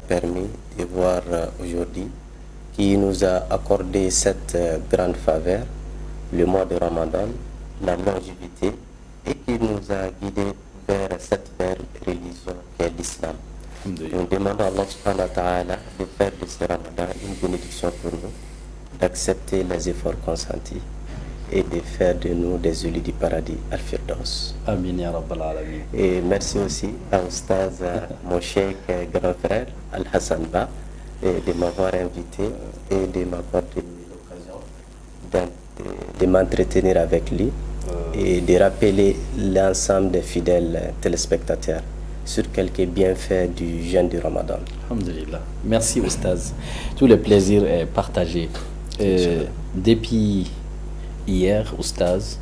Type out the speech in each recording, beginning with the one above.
permis de voir aujourd'hui, qui nous a accordé cette grande faveur, le mois de Ramadan, la longévité, et qui nous a guidés vers cette belle religion qu'est l'islam. Nous demandons à Allah subhanahu wa ta'ala de faire de ce Ramadan une bénédiction pour nous, d'accepter les efforts consentis et de faire de nous des élus du paradis Al-Firdaus. Amin ya Rabbal Alamin. Et merci aussi à Oustaz, mon cheikh grand frère Al-Hassan Ba, de m'avoir invité et de m'avoir donné l'occasion de m'entretenir avec lui et de rappeler l'ensemble des fidèles téléspectateurs sur quelques bienfaits du jeûne du Ramadan. Alhamdulillah. Merci Oustaz. Tout le plaisir est partagé. Depuis hier, Oustaz,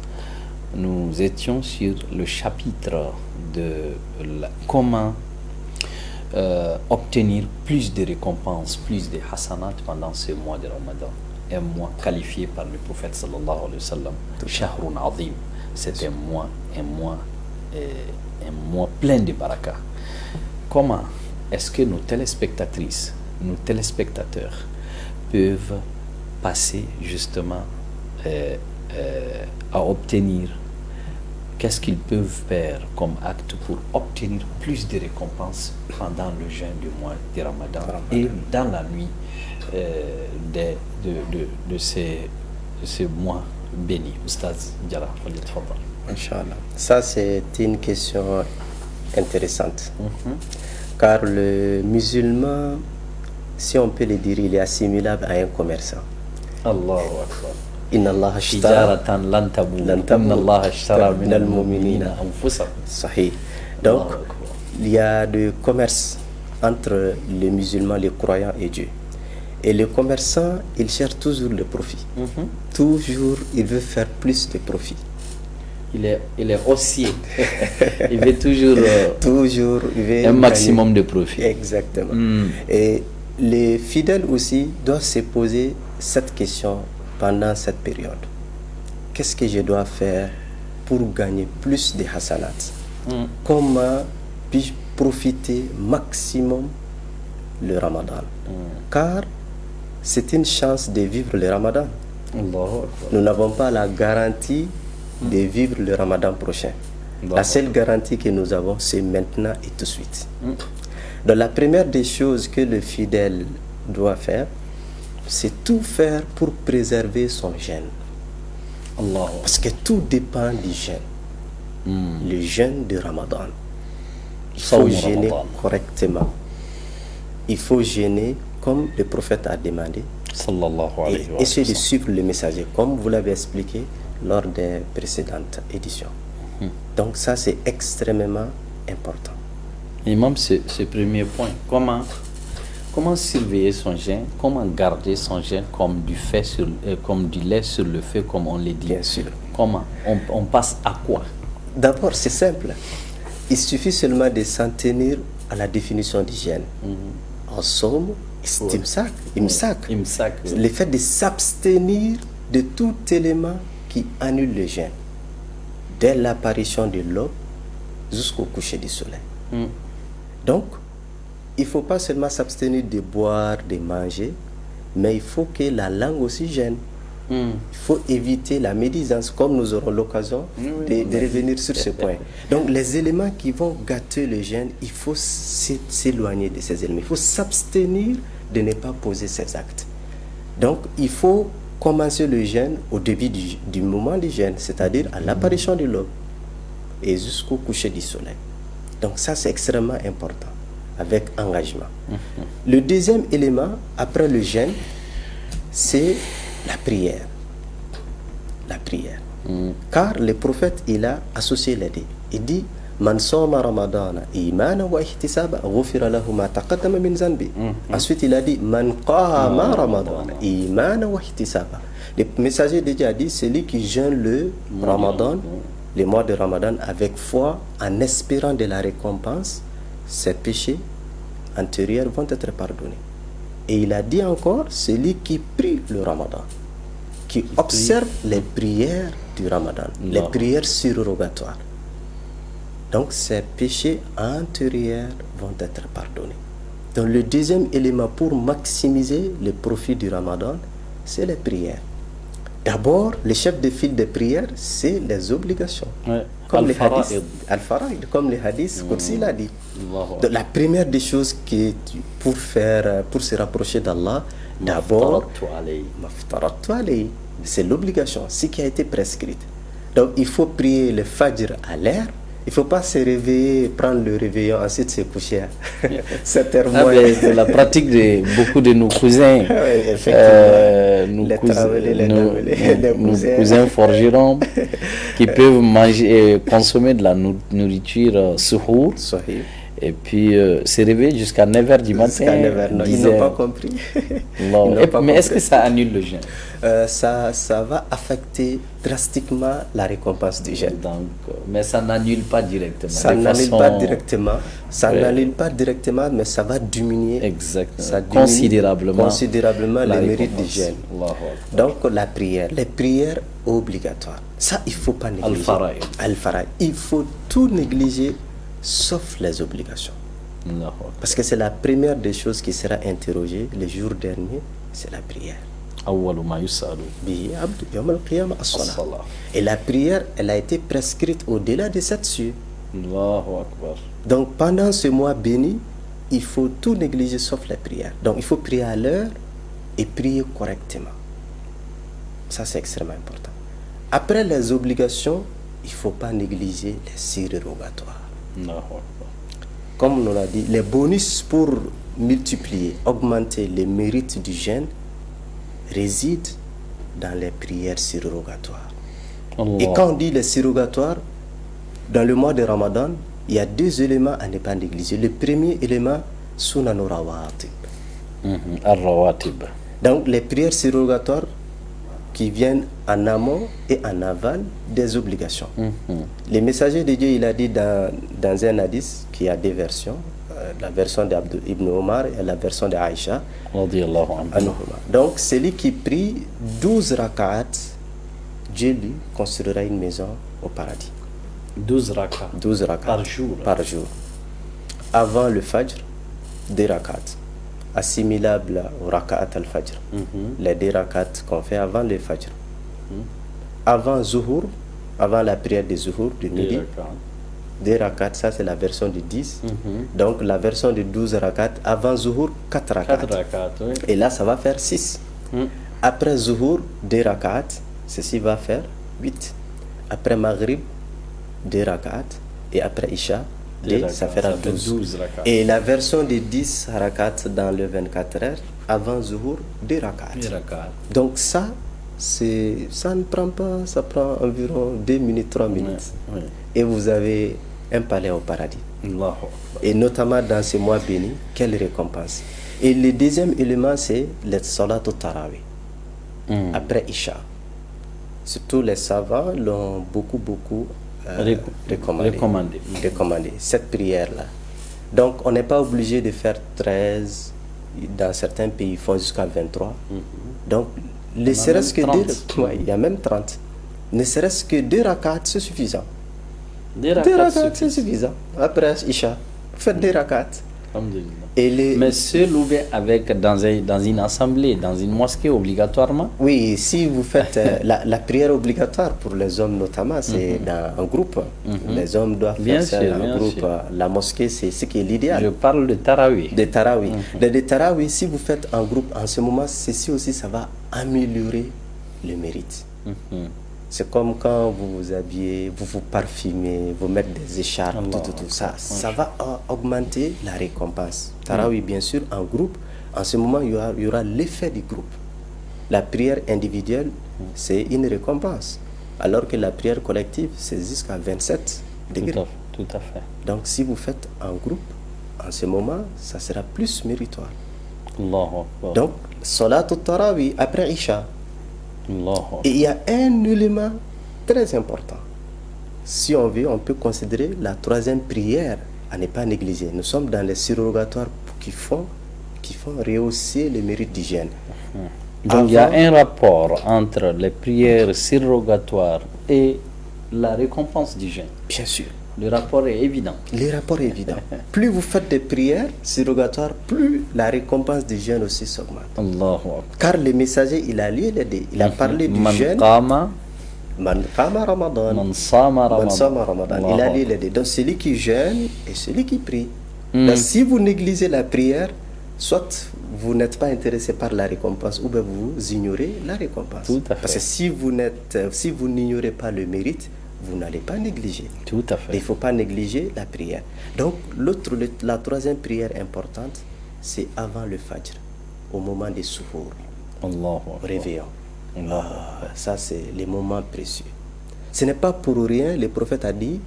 nous étions sur le chapitre de comment obtenir plus de récompenses, plus de hasanat pendant ce mois de Ramadan. Un mois qualifié par le prophète sallallahu alayhi wa sallam, Shahrun Azim. C'est un mois plein de baraka. Comment est-ce que nos téléspectatrices, nos téléspectateurs peuvent passer justement à obtenir, qu'est-ce qu'ils peuvent faire comme acte pour obtenir plus de récompenses pendant le jeûne du mois de Ramadan et dans la nuit de ces mois bénis. Oustaz Diarra, Inch'Allah. Ça, c'est une question intéressante. Car le musulman, si on peut le dire, il est assimilable à un commerçant. Allahu Akbar. Inna Allah ashtara min al-mu'minina anfusahum. Sahih. Donc, il y a de commerce entre les musulmans, les croyants et Dieu. Et le commerçant, il cherche toujours le profit. Toujours, il veut faire plus de profit. Il est haussier. Il veut toujours il veut un maximum de profit. Exactement. Et les fidèles aussi doivent se poser cette question pendant cette période. Qu'est-ce que je dois faire pour gagner plus de hasanat? Comment puis-je profiter maximum le Ramadan? Car c'est une chance de vivre le Ramadan. Nous n'avons pas la garantie de vivre le Ramadan prochain. La seule garantie que nous avons, c'est maintenant et tout de suite. Donc la première des choses que le fidèle doit faire, c'est tout faire pour préserver son jeûne. Parce que tout dépend du jeûne. Le jeûne de Ramadan. Il faut jeûner correctement. Il faut jeûner comme le prophète a demandé. Et essayer de suivre le messager, comme vous l'avez expliqué lors des précédentes éditions. Donc ça, c'est extrêmement important. Et même ce premier point, comment surveiller son jeûne, comment garder son jeûne comme du lait sur le feu, comme on le dit. Bien sûr. Comment on passe à quoi? D'abord, c'est simple. Il suffit seulement de s'en tenir à la définition du jeûne. En somme, imsak. Le fait de s'abstenir de tout élément qui annule le jeûne, dès l'apparition de l'aube jusqu'au coucher du soleil. Donc, il ne faut pas seulement s'abstenir de boire, de manger, mais il faut que la langue aussi gêne. Il faut éviter la médisance, comme nous aurons l'occasion de revenir sur ce point. Donc, les éléments qui vont gâter le jeûne, il faut s'éloigner de ces éléments. Il faut s'abstenir de ne pas poser ces actes. Donc, il faut commencer le jeûne au début du moment du jeûne, c'est-à-dire à l'apparition de l'aube et jusqu'au coucher du soleil. Donc, ça, c'est extrêmement important, avec engagement. Le deuxième élément, après le jeûne, c'est la prière. La prière. Car le prophète, il a associé les deux. Il dit Man soma ramadana imana wa ihtisaba ghufira lahu ma taqaddama min zanbi. Ensuite, il a dit Man qama ramadana imana wa ihtisaba. Le messager de Dieu a dit celui qui jeûne le Ramadan, le mois de Ramadan, avec foi, en espérant de la récompense, ses péchés antérieurs vont être pardonnés. Et il a dit encore, celui qui prie le Ramadan, qui observe les prières du Ramadan, les prières surrogatoires. Donc, ces péchés antérieurs vont être pardonnés. Donc le deuxième élément pour maximiser le profit du Ramadan, c'est les prières. D'abord, le chef de file des prières, c'est les obligations. Ouais. Comme les hadiths, Al-Fara'id, comme les hadiths, Qudsi l'a dit. Donc, la première des choses pour se rapprocher d'Allah, d'abord, c'est l'obligation, ce qui a été prescrite. Donc il faut prier le Fajr à l'heure. Il ne faut pas se réveiller, prendre le réveillon, ensuite se coucher. C'est la pratique de beaucoup de nos cousins. Nos cousins forgerons qui peuvent manger et consommer de la nourriture suhour. Et puis se réveiller jusqu'à 9h du matin. Ils n'ont pas compris. Mais est-ce que ça annule le jeûne? Ça va affecter drastiquement la récompense du jeûne. Mais ça n'annule pas directement. Ça n'annule pas directement, mais ça va diminuer, considérablement le mérite du jeûne. Donc la prière, les prières obligatoires, ça il ne faut pas négliger. Al-Fara'id. Il faut tout négliger sauf les obligations. Parce que c'est la première des choses qui sera interrogée le jour dernier, c'est la prière. Et la prière, elle a été prescrite au-delà de cette cieux. Donc pendant ce mois béni, il faut tout négliger sauf les prières. Donc il faut prier à l'heure et prier correctement. Ça c'est extrêmement important. Après les obligations, il ne faut pas négliger les surérogatoires. Comme on l'a dit, les bonus pour multiplier, augmenter les mérites du jeûne résident dans les prières surrogatoires. Et quand on dit les surrogatoires, dans le mois de Ramadan, il y a deux éléments à ne pas négliger. Le premier élément, sunan rawatib. Donc les prières surrogatoires qui viennent en amont et en aval des obligations. Le messager de Dieu, il a dit dans un hadith qui a deux versions, la version d'Ibn Omar et la version d'Aïcha. Donc celui qui prie 12 rak'at, Dieu lui construira une maison au paradis. 12 rak'at par jour. Avant le Fajr, 2 rak'at. Assimilable au rak'at al-Fajr. Les 2 rak'at qu'on fait avant le Fajr. Avant Zuhur, avant la prière de Zuhur, du midi, 2 rak'at, ça c'est la version de 10. Donc la version de 12 rak'at, avant Zuhur, 4 rak'at. Oui. Et là, ça va faire 6. Après Zuhur, 2 rak'at, ceci va faire 8. Après Maghrib, 2 rak'at. Et après Isha, ça fera 12. Et la version de 10 rak'at dans le 24 heures, avant Zuhur, 2 rak'at. Donc ça ne prend pas, ça prend environ 2 minutes, 3 minutes. Et vous avez un palais au paradis. Et notamment dans ce mois béni, quelle récompense. Et le deuxième élément, c'est le salat au tarawih. Après Isha. Surtout les savants l'ont beaucoup recommandé cette prière-là. Donc on n'est pas obligé de faire 13. Dans certains pays, ils font jusqu'à 23. Donc ne serait-ce que 2, il y a même 30. Ne serait-ce que 2 rak'at, c'est suffisant. 2 rak'at, c'est suffisant. Après Isha, faites 2 rak'at. Mais seul ou bien avec dans une assemblée, dans une mosquée obligatoirement? Oui, si vous faites la prière obligatoire pour les hommes notamment, c'est dans un groupe. Les hommes doivent faire ça dans un groupe. La mosquée, c'est ce qui est l'idéal. Je parle de tarawih. De tarawih. De tarawih, si vous faites en groupe en ce moment, ceci aussi, ça va améliorer le mérite. C'est comme quand vous vous habillez, vous vous parfumez, vous mettez des écharpes, tout ça. Ça va augmenter la récompense. Tarawih, bien sûr, en groupe, en ce moment, il y aura l'effet du groupe. La prière individuelle, c'est une récompense. Alors que la prière collective, c'est jusqu'à 27 degrés. Tout à fait. Donc, si vous faites en groupe, en ce moment, ça sera plus méritoire. Donc, salat al-tarawih après Isha. Et il y a un élément très important. Si on veut, on peut considérer la troisième prière à ne pas négliger. Nous sommes dans les surrogatoires qui font rehausser le mérite du jeûne. Donc il y a un rapport entre les prières surrogatoires et la récompense du jeûne. Bien sûr. Le rapport est évident. Le rapport est évident. Plus vous faites des prières surrogatoires, plus la récompense du jeûne aussi s'augmente. Car le messager, il a lié les deux. Il a parlé du jeûne. Man qama Ramadan. Man sama Ramadan. Il a lié les deux. Donc celui qui jeûne et celui qui prie. Donc si vous négligez la prière, soit vous n'êtes pas intéressé par la récompense ou bien vous ignorez la récompense. Tout à fait. Parce que si vous n'ignorez pas le mérite, vous n'allez pas négliger. Tout à fait. Il ne faut pas négliger la prière. Donc, la troisième prière importante, c'est avant le Fajr, au moment des souhour, au réveillon. Ça, c'est les moments précieux. Ce n'est pas pour rien, le prophète a dit,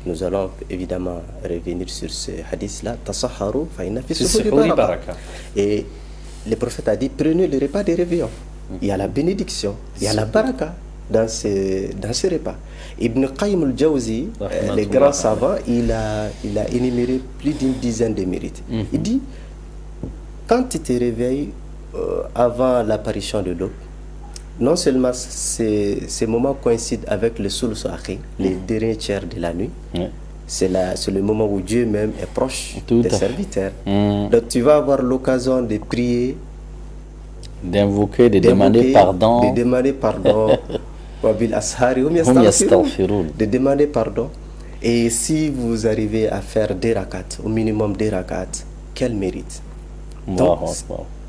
nous allons évidemment revenir sur ce hadith-là, Tasahharu fa inna fi suhuri baraka. Et le prophète a dit, prenez le repas des réveillons. Il y a la bénédiction, il y a la baraka dans ce repas. Ibn Qayyim al-Jawzi, le grand savant, il a énuméré plus d'une dizaine de mérites. Il dit, quand tu te réveilles avant l'apparition de l'aube, non seulement ces moments coïncident avec le Sulus Akhir, les derniers tiers de la nuit, c'est le moment où Dieu même est proche des serviteurs. Donc tu vas avoir l'occasion de prier, d'invoquer, de demander pardon. De demander pardon. De demander pardon. Et si vous arrivez à faire des rakats, au minimum des rakats, quel mérite. Donc,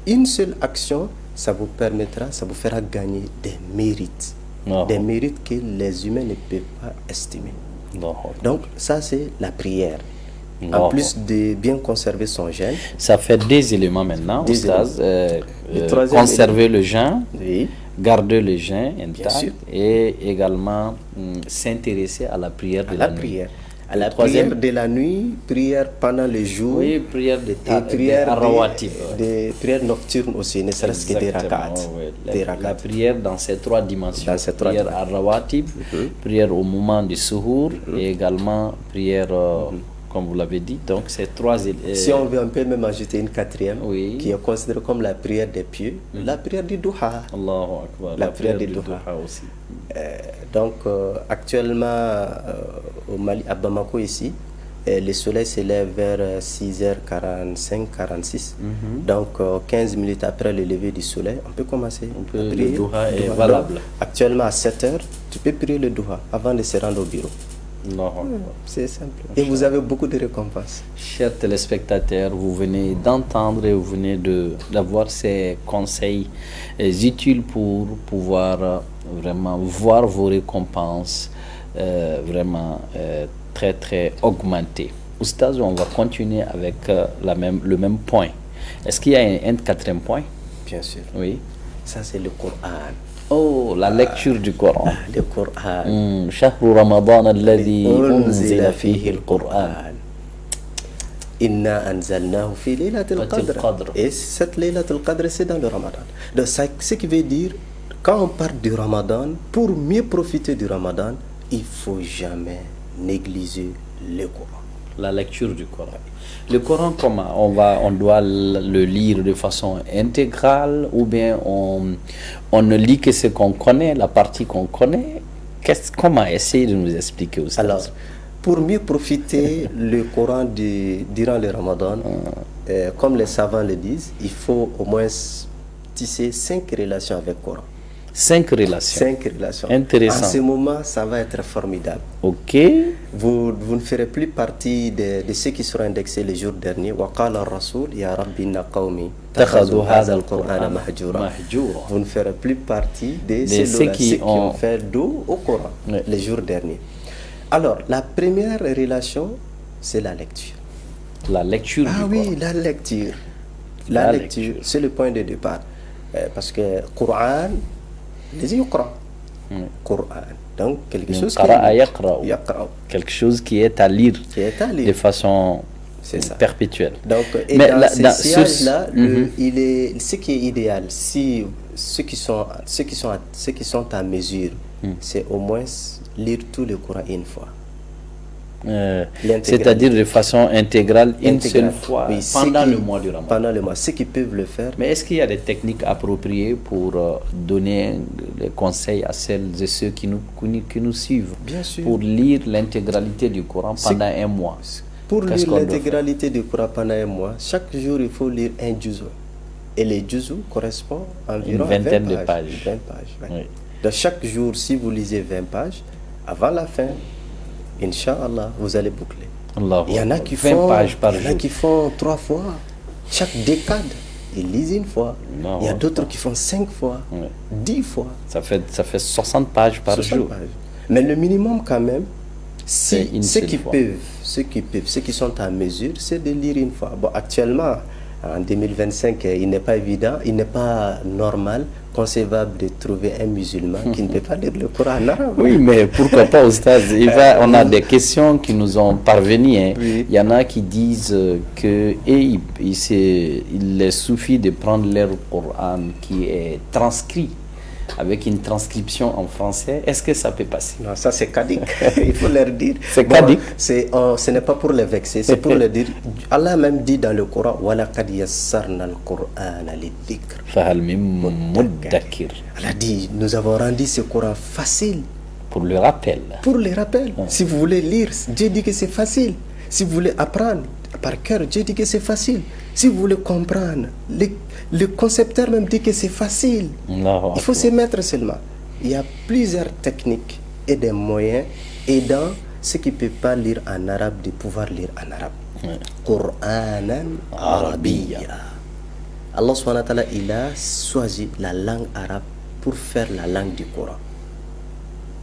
une seule action, ça vous permettra, ça vous fera gagner des mérites. Des mérites que les humains ne peuvent pas estimer. Donc ça c'est la prière. En plus de bien conserver son jeûne. Ça fait des éléments maintenant, Oustaz. Conserver le jeûne, garder le jeûne intact et également s'intéresser à la prière de la nuit. À la prière de la nuit, prière pendant le jour. Oui, prière de des prières nocturnes aussi, ne serait-ce que des rakats. La prière dans ces trois dimensions. Prière à rawatib, prière au moment du suhour et également prière, comme vous l'avez dit. Donc, ces trois... Si on veut, on peut même ajouter une quatrième qui est considérée comme la prière des pieux, la prière du duha. Allahu Akbar. La prière du duha aussi. Donc, actuellement, au Mali, à Bamako ici, le soleil s'élève vers 6h45, 46. Donc, 15 minutes après le lever du soleil, on peut commencer à prier. Le duha est valable. Donc, actuellement, à 7h, tu peux prier le duha avant de se rendre au bureau. C'est simple. Et vous avez beaucoup de récompenses. Chers téléspectateurs, vous venez d'entendre et vous venez d'avoir ces conseils utiles pour pouvoir vraiment voir vos récompenses vraiment très très augmentées. Oustaz, on va continuer avec le même point. Est-ce qu'il y a un quatrième point? Bien sûr. Oui. Ça c'est le Coran. Oh, la lecture du Coran. Le Coran. Shahru Ramadan alladhi unzila fihi al-Qur'an. Inna anzalnahu fi laylatil qadr. Et cette laylatil qadr, c'est dans le Ramadan. Donc, ce qui veut dire, quand on parle du Ramadan, pour mieux profiter du Ramadan, il ne faut jamais négliger le Coran. La lecture du Coran. Le Coran, comment on doit le lire de façon intégrale ou bien on ne lit que ce qu'on connaît, la partie qu'on connaît? Comment essayer de nous expliquer aussi? Alors, pour mieux profiter le Coran durant le Ramadan, comme les savants le disent, il faut au moins tisser 5 relations avec le Coran. 5 relations. 5 relations. Intéressant. En ce moment, ça va être formidable. Ok. Vous ne ferez plus partie de ceux qui seront indexés les jours derniers. Waqala ar-Rasul ya Rabbi inna qawmi takhadhu hadha al-Qur'ana mahjura. Vous ne ferez plus partie de ceux qui ont fait dos au Coran les jours derniers. Alors, la première relation, c'est la lecture. La lecture du Coran. Oui, la lecture. La lecture, c'est le point de départ. Parce que Coran, les Coran. Donc, quelque chose quelque chose qui est à lire, de façon perpétuelle. Donc, et mais dans ces sièges-là, ce qui est idéal, si ceux qui sont à mesure, c'est au moins lire tout le Coran une fois. C'est-à-dire de façon intégrale, une seule fois, oui, pendant le mois du Ramadan. Pendant le mois, ceux qui peuvent le faire. Mais est-ce qu'il y a des techniques appropriées pour donner des conseils à celles et ceux qui nous suivent? Bien sûr. Pour lire l'intégralité du Coran pendant un mois. Pour lire l'intégralité du Coran pendant un mois, chaque jour, il faut lire un juzou. Et les juzou correspondent à environ une vingtaine de pages. 20 pages. Ouais. Oui. Donc chaque jour, si vous lisez 20 pages, avant la fin, Inch'Allah, vous allez boucler. Il y en a qui font 20 pages par jour. Il y en a qui font 3 fois. Chaque décade, ils lisent une fois. Il y a d'autres qui font 5 fois, 10 fois. Ça fait 60 pages par jour. Pages. Mais le minimum quand même, ceux qui sont en mesure, c'est de lire une fois. Bon, actuellement, en 2025, il n'est pas évident, il n'est pas normal, concevable de trouver un musulman qui ne peut pas lire le Coran en arabe. Oui, mais pourquoi pas, Oustaz? On a des questions qui nous ont parvenues. Hein. Oui. Il y en a qui disent que il les suffit de prendre leur Coran qui est transcrit avec une transcription en français. Est-ce que ça peut passer? Non, ça c'est caduc. Il faut leur dire. C'est caduc. Ce n'est pas pour les vexer, c'est pour leur dire. Allah même dit dans le Coran, وَلَقَدْ يَسَّرْنَا الْقُرْآنَ لِلذِّكْرِ فَهَلْ مِن مُدَّكِرٍ. Allah dit, nous avons rendu ce Coran facile. Pour le rappel. Pour le rappel. Si vous voulez lire, Dieu dit que c'est facile. Si vous voulez apprendre par cœur, Dieu dit que c'est facile. Si vous voulez comprendre, le concepteur même dit que c'est facile. Il faut se mettre seulement. Il y a plusieurs techniques et des moyens aidant ceux qui ne peuvent pas lire en arabe de pouvoir lire en arabe. Qur'anan Arabiyya. Allah subhanahu wa ta'ala, il a choisi la langue arabe pour faire la langue du Coran.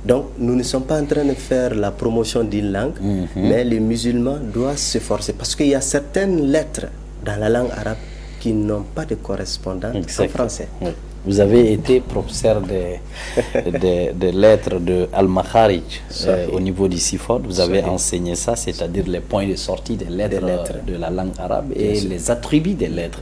Donc, nous ne sommes pas en train de faire la promotion d'une langue, mais les musulmans doivent se forcer. Parce qu'il y a certaines lettres dans la langue arabe qui n'ont pas de correspondance en français. Oui. Vous avez été professeur des lettres de Al-Makharij au niveau du Sifod. Vous avez enseigné ça, c'est-à-dire les points de sortie des lettres de la langue arabe et les attributs des lettres.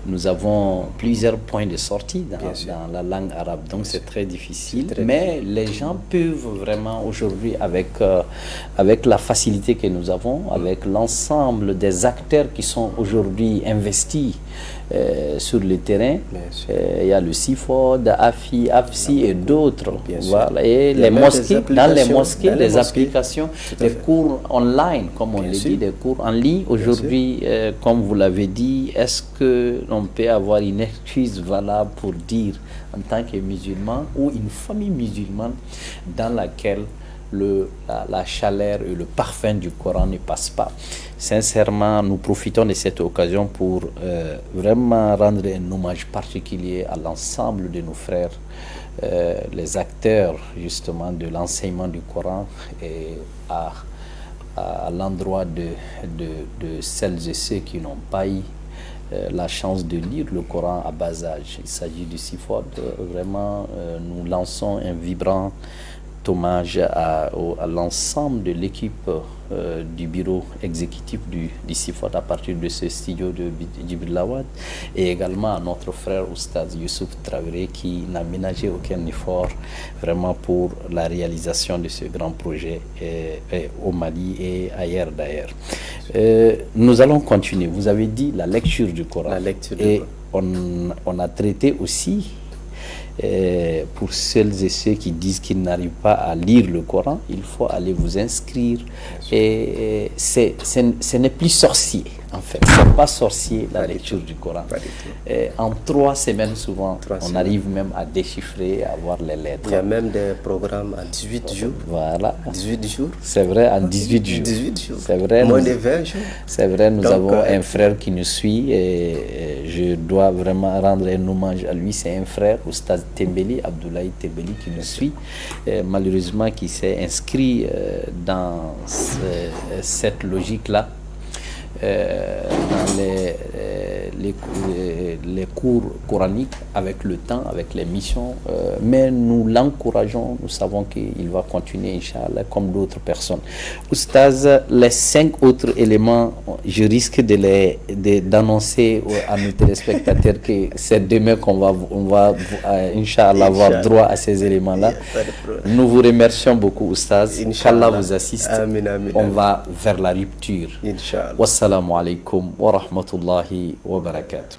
Nous avons plusieurs points de sortie dans la langue arabe, donc c'est très difficile. Mais les gens peuvent vraiment aujourd'hui, avec la facilité que nous avons, avec l'ensemble des acteurs qui sont aujourd'hui investis sur le terrain, il y a le Sifod, AFI, AFSI et d'autres. Voilà. Et les mosquées, dans les mosquées, les applications, les cours online, comme on le dit, des cours en ligne. Aujourd'hui, comme vous l'avez dit, est-ce qu'on peut avoir une excuse valable pour dire, en tant que musulman ou une famille musulmane dans laquelle la chaleur et le parfum du Coran ne passent pas? Sincèrement, nous profitons de cette occasion pour vraiment rendre un hommage particulier à l'ensemble de nos frères, les acteurs justement de l'enseignement du Coran, et à l'endroit de celles et ceux qui n'ont pas eu la chance de lire le Coran à bas âge. Il s'agit du Sifod. Vraiment, nous lançons un vibrant hommage à l'ensemble de l'équipe du bureau exécutif du Sifod à partir de ce studio de Djibril Lawad, et également à notre frère Oustaz Youssouf Traoré qui n'a ménagé aucun effort vraiment pour la réalisation de ce grand projet au Mali et ailleurs d'ailleurs. Nous allons continuer. Vous avez dit la lecture du Coran. On a traité aussi pour celles et ceux qui disent qu'ils n'arrivent pas à lire le Coran, il faut aller vous inscrire. Et ce n'est plus sorcier, en fait. Ce n'est pas sorcier, la lecture du Coran. En 3 semaines, souvent, on arrive même à déchiffrer, à voir les lettres. Il y a même des programmes en 18 jours. Voilà. 18 jours. C'est vrai, en 18 jours. 18 jours. C'est vrai. Moins de 20 jours. C'est vrai, nous avons un frère qui nous suit et je dois vraiment rendre un hommage à lui. C'est un frère, Oustaz Tembeli, Abdoulaye Tembeli, qui nous suit, malheureusement qui s'est inscrit dans cette logique-là, dans les cours coraniques avec le temps, avec les missions, mais nous l'encourageons, nous savons qu'il va continuer, Inch'Allah, comme d'autres personnes. Oustaz, les 5 autres éléments, je risque d'annoncer à nos téléspectateurs que c'est demain qu'on va Inch'Allah, avoir droit à ces éléments-là. Nous vous remercions beaucoup, Oustaz. Inch'Allah vous assiste. Amin, amin, on va vers la rupture. Inch'Allah. Wassalamu alaikum wa rahmatullahi wa barakatuh.